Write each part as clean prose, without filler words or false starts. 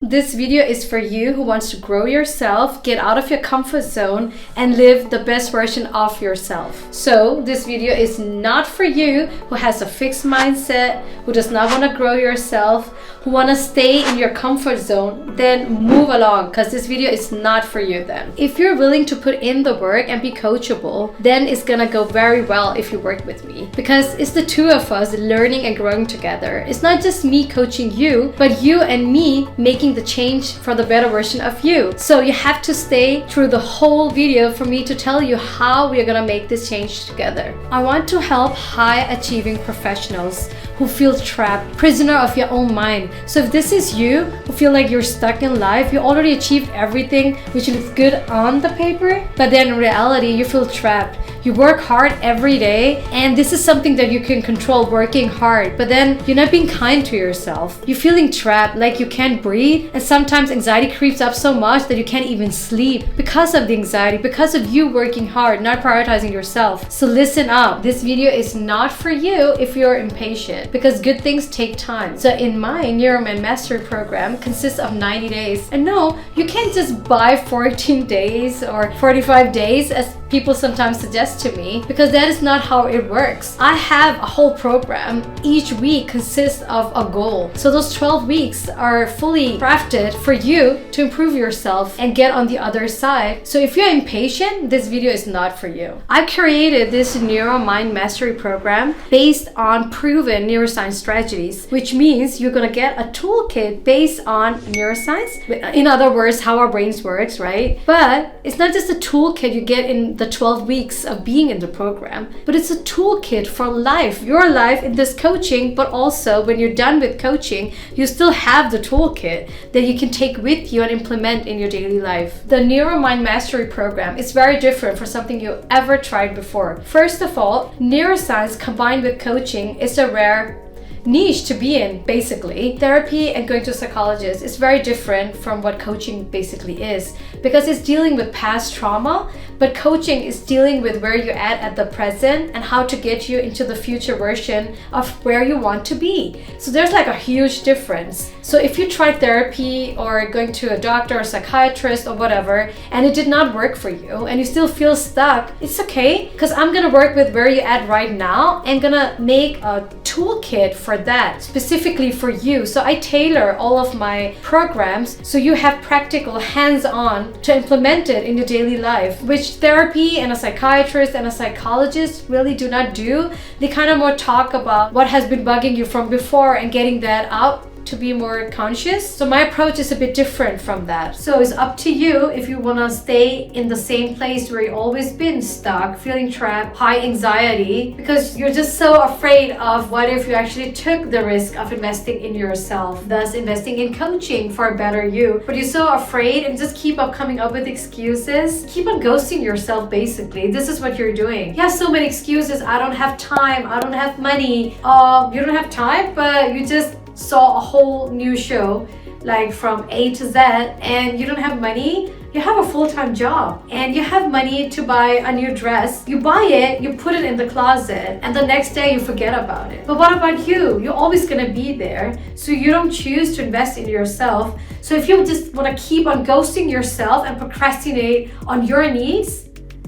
This video is for you who wants to grow yourself, get out of your comfort zone, and live the best version of yourself. So this video is not for you who has a fixed mindset, who does not want to grow yourself, who want to stay in your comfort zone. Then move along, because this video is not for you then. If you're willing to put in the work and be coachable, then it's gonna go very well if you work with me, because it's the two of us learning and growing together. It's not just me coaching you, but you and me making the change for the better version of you. So you have to stay through the whole video for me to tell you how we are gonna make this change together. I want to help high achieving professionals who feel trapped, prisoner of your own mind. So if this is you who feel like you're stuck in life, you already achieved everything which looks good on the paper, but then in reality you feel trapped. You work hard every day, and this is something that you can control, working hard, but then you're not being kind to yourself. You're feeling trapped, like you can't breathe, and sometimes anxiety creeps up so much that you can't even sleep because of the anxiety, because of you working hard, not prioritizing yourself. So listen up. This video is not for you if you're impatient, because good things take time. So in my Neuro Mastery program consists of 90 days. And no, you can't just buy 14 days or 45 days as people sometimes suggest to me, because that is not how it works. I have a whole program. Each week consists of a goal. So those 12 weeks are fully crafted for you to improve yourself and get on the other side. So if you're impatient, this video is not for you. I created this Neuro Mind Mastery program based on proven neuroscience strategies, which means you're gonna get a toolkit based on neuroscience. In other words, how our brains works, right? But it's not just a toolkit you get in the 12 weeks of being in the program, but it's a toolkit for life, your life in this coaching, but also when you're done with coaching, you still have the toolkit that you can take with you and implement in your daily life. The Neuro Mind Mastery program is very different from something you ever tried before. First of all, neuroscience combined with coaching is a rare niche to be in. Basically, therapy and going to a psychologist is very different from what coaching basically is, because it's dealing with past trauma, but coaching is dealing with where you're at the present and how to get you into the future version of where you want to be. So there's like a huge difference. So if you tried therapy or going to a doctor or psychiatrist or whatever, and it did not work for you and you still feel stuck, it's okay, because I'm gonna work with where you're at right now and gonna make a toolkit for that specifically for you. So I tailor all of my programs so you have practical hands-on to implement it in your daily life, which therapy and a psychiatrist and a psychologist really do not do. They kind of more talk about what has been bugging you from before and getting that out to be more conscious. So my approach is a bit different from that. So it's up to you if you want to stay in the same place where you've always been stuck, feeling trapped, high anxiety, because you're just so afraid of what if you actually took the risk of investing in yourself, thus investing in coaching for a better you. But you're so afraid and just keep up coming up with excuses. Keep on ghosting yourself, basically. This is what you're doing. You have so many excuses. I don't have time. I don't have money. You don't have time, but you just saw a whole new show like from A to Z, and you don't have money. You have a full-time job and you have money to buy a new dress. You buy it, you put it in the closet, and the next day you forget about it. But what about you? You're always gonna be there, so you don't choose to invest in yourself. So if you just want to keep on ghosting yourself and procrastinate on your needs,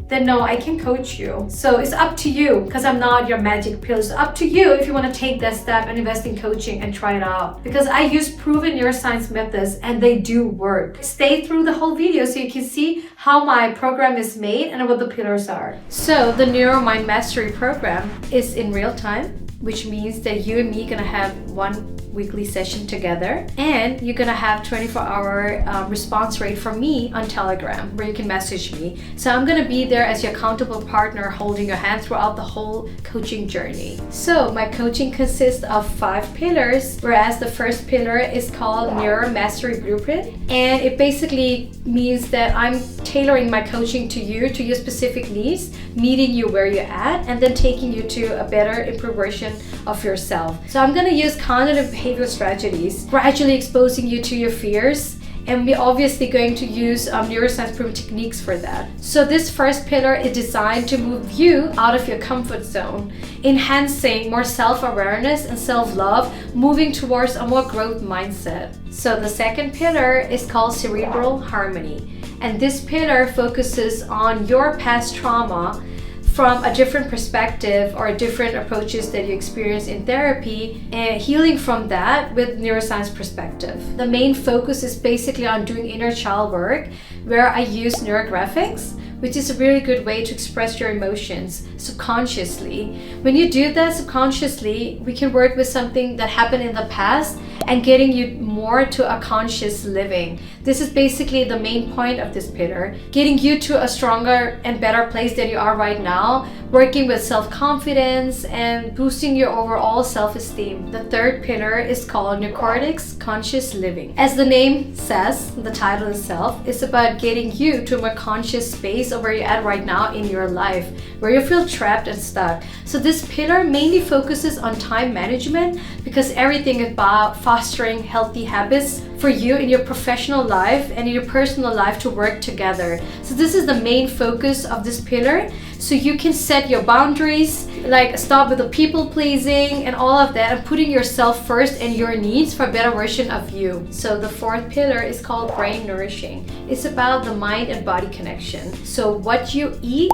then no, I can coach you. So it's up to you, because I'm not your magic pill. It's up to you if you want to take that step and invest in coaching and try it out. Because I use proven neuroscience methods and they do work. Stay through the whole video so you can see how my program is made and what the pillars are. So the Neuro Mind Mastery program is in real time, which means that you and me gonna have one weekly session together, and you're gonna have 24-hour response rate from me on Telegram, where you can message me. So I'm gonna be there as your accountable partner, holding your hand throughout the whole coaching journey. So my coaching consists of 5 pillars, whereas the first pillar is called Neuro Mastery Blueprint, and it basically means that I'm tailoring my coaching to you, to your specific needs, meeting you where you're at, and then taking you to a better, improved version of yourself. So I'm gonna use cognitive behavioral strategies, gradually exposing you to your fears And we're obviously going to use neuroscience proven techniques for that. So this first pillar is designed to move you out of your comfort zone, enhancing more self-awareness and self-love, moving towards a more growth mindset. So the second pillar is called cerebral harmony. And this pillar focuses on your past trauma from a different perspective or different approaches that you experience in therapy and healing from that with neuroscience perspective. The main focus is basically on doing inner child work, where I use neurographics, which is a really good way to express your emotions subconsciously. When you do that subconsciously, we can work with something that happened in the past and getting you more to a conscious living. This is basically the main point of this pillar, getting you to a stronger and better place than you are right now, working with self-confidence and boosting your overall self-esteem. The third pillar is called neocortex conscious living. As the name says, the title itself is about getting you to a more conscious space of where you're at right now in your life, where you feel trapped and stuck. So this pillar mainly focuses on time management, because everything is about fostering healthy habits for you in your professional life and in your personal life to work together. So this is the main focus of this pillar. So you can set your boundaries, like stop with the people pleasing and all of that, and putting yourself first and your needs for a better version of you. So the fourth pillar is called brain nourishing. It's about the mind and body connection. So what you eat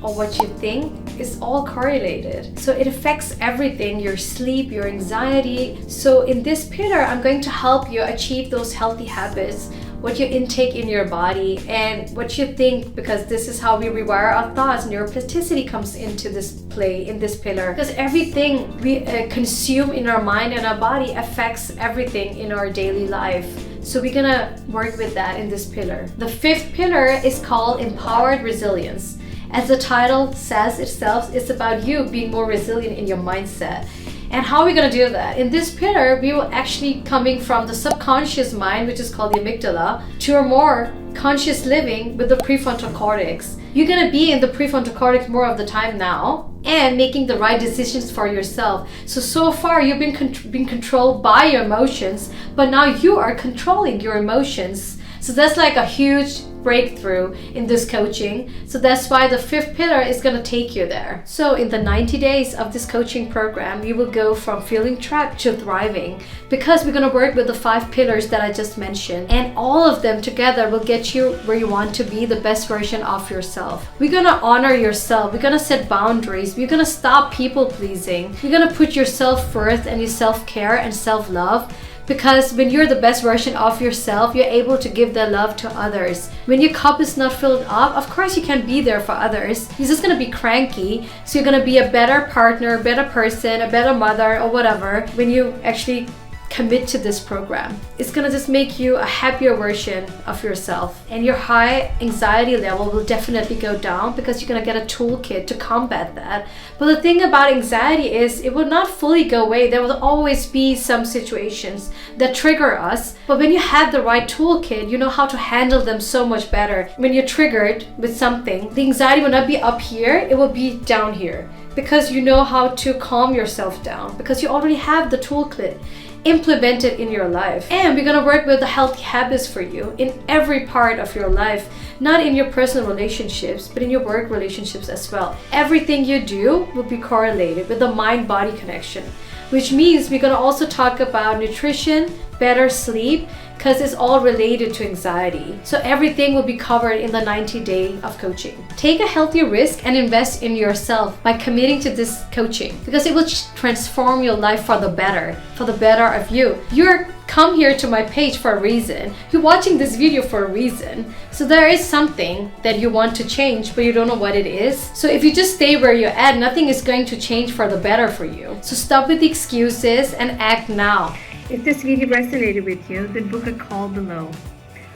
or what you think is all correlated. So it affects everything, your sleep, your anxiety. So in this pillar, I'm going to help you achieve those healthy habits, what you intake in your body and what you think, because this is how we rewire our thoughts. Neuroplasticity comes into this play in this pillar, because everything we consume in our mind and our body affects everything in our daily life. So we're gonna work with that in this pillar. The fifth pillar is called empowered resilience. As the title says itself, it's about you being more resilient in your mindset. And how are we going to do that? In this pillar, we will actually coming from the subconscious mind, which is called the amygdala, to a more conscious living with the prefrontal cortex. You're going to be in the prefrontal cortex more of the time now and making the right decisions for yourself. So far you've been controlled by your emotions, but now you are controlling your emotions. So that's like a huge breakthrough in this coaching. So that's why the fifth pillar is going to take you there. So in the 90 days of this coaching program, you will go from feeling trapped to thriving, because we're going to work with the 5 pillars that I just mentioned, and all of them together will get you where you want to be, the best version of yourself. We're going to honor yourself. We're going to set boundaries. We're going to stop people pleasing. You're going to put yourself first and your self-care and self-love. Because when you're the best version of yourself, you're able to give that love to others. When your cup is not filled up, of course you can't be there for others. You're just gonna be cranky. So you're gonna be a better partner, a better person, a better mother, or whatever when you actually commit to this program. It's gonna just make you a happier version of yourself, and your high anxiety level will definitely go down, because you're gonna get a toolkit to combat that. But the thing about anxiety is it will not fully go away. There will always be some situations that trigger us, but when you have the right toolkit, you know how to handle them so much better. When you're triggered with something, the anxiety will not be up here, it will be down here, because you know how to calm yourself down, because you already have the toolkit implemented in your life. And we're gonna work with the healthy habits for you in every part of your life, not in your personal relationships, but in your work relationships as well. Everything you do will be correlated with the mind-body connection, which means we're gonna also talk about nutrition, better sleep, because it's all related to anxiety. So everything will be covered in the 90-day of coaching. Take a healthy risk and invest in yourself by committing to this coaching, because it will transform your life for the better of you. You're come here to my page for a reason. You're watching this video for a reason. So there is something that you want to change, but you don't know what it is. So if you just stay where you're at, nothing is going to change for the better for you. So stop with the excuses and act now. If this video resonated with you, then book a call below.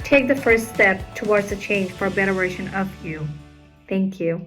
Take the first step towards a change for a better version of you. Thank you.